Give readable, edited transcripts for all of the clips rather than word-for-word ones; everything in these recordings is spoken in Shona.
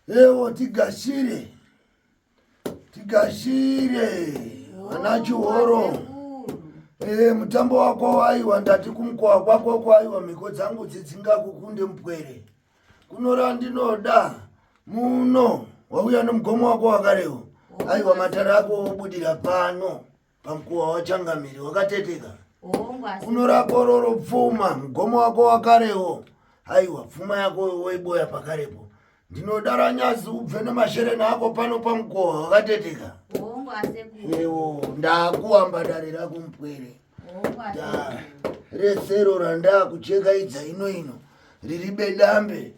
Ewo tigashire anachuhoro. Mutambo wako waiwa ndati kumkowa kwako kwaiwa miko dzangu dzisingakukunde mpwere. Kunora ndinoda muno wauya nomugomo wako wakarewo. Aiwa matara ako obudira pano pamkuwa wachangamiri wakateteka. Kunora kororo pfuma mugomo wako wakarewo. Aiwa pfuma yako woiboya pakarepo. Ndinodara nyazi ubve nemashere nako pano pamkuwa wakateteka. Ewo ndakuamba dare rako mpwere. Resero randa kuchekaidza ino riri bedambe.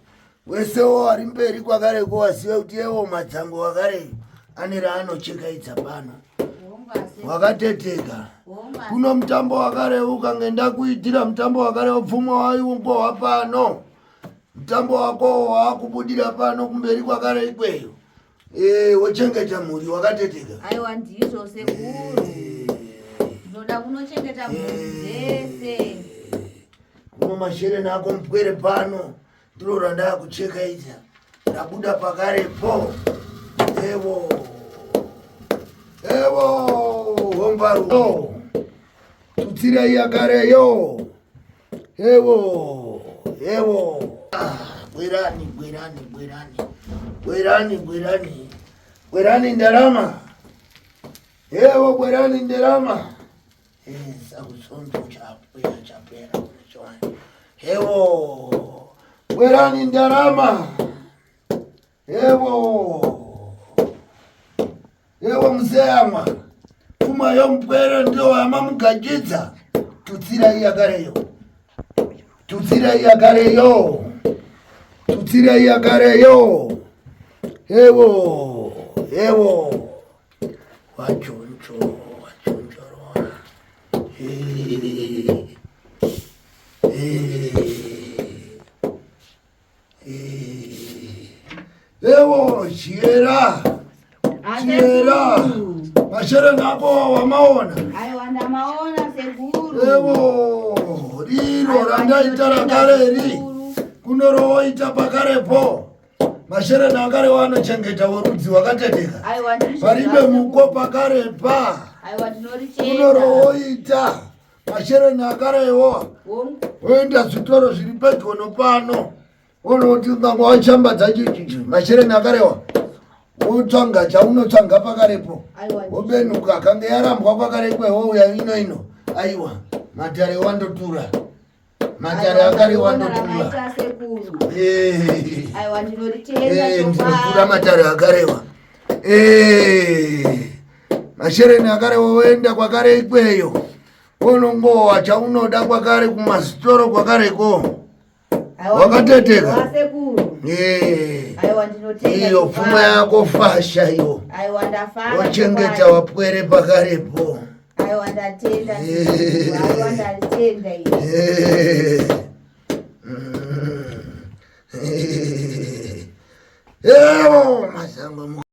Wesewo ari mberi kwakareko wasiwe kuti ewo madzango wakare ane raanochekaidza pano wakateteka. Kuno mutambo wakare ukangenda kuitira mutambo wakare wapfuma waiungwa pano. Mutambo wako wakubudira pano kumberi kwakare ikweyo. Wochengeta muri wakateteka. Aiwa ndizvo sekuru. Ndoda kunochengeta muri dzese. Kuno mashere nako mpwere pano. Ndiro randa kuchekaidza. Rabuda pakarepo. Ewo hombaru. Tutsira yakareyo. Ewo. Bwerani ndarama. Ewo bwerani ndarama. Sakusonto chapera. Ewo bwerani ndarama. Ewo mzeyama. Pfuma yompwere ndio amamugajidza. Tutsira yakareyo. Ewo. Wachoncho rona. Ewo chiera. Mashere nako wamaona. Aiwa ndamaona sekuru. Ewo riro randaita rakareri. Kunoroita pakarepo. Mashere nakare wanochengeta worudzi wakateteka. Paribe muko pakarepa. Kunoroita. Mashere nakarewo. Woenda zvitoro zviri pedyo nopano. Unoti ngangwa wachambadza chichichi. Mashere nakarewa. Wotsvanga chaunotsvanga pakarepo. Wobenuka kange yarambwa pakarepo wouya ino. Aiwa matare wandotura. Matare akare wandotura. Aiwa ndinoritenda ndinotura matare akarewa. Mashere nakarewa woenda kwakare ikweyo. Unongowa chaunoda kwakare kumastoro kwakareko. Wakateteka. Aiwa ndinotenda. Iyo pfuma yako fasha iyo. Aiwa ndafara. Wochengeta wapwere pakarepo. Aiwa ndatenda. Aiwa ndatenda iyo.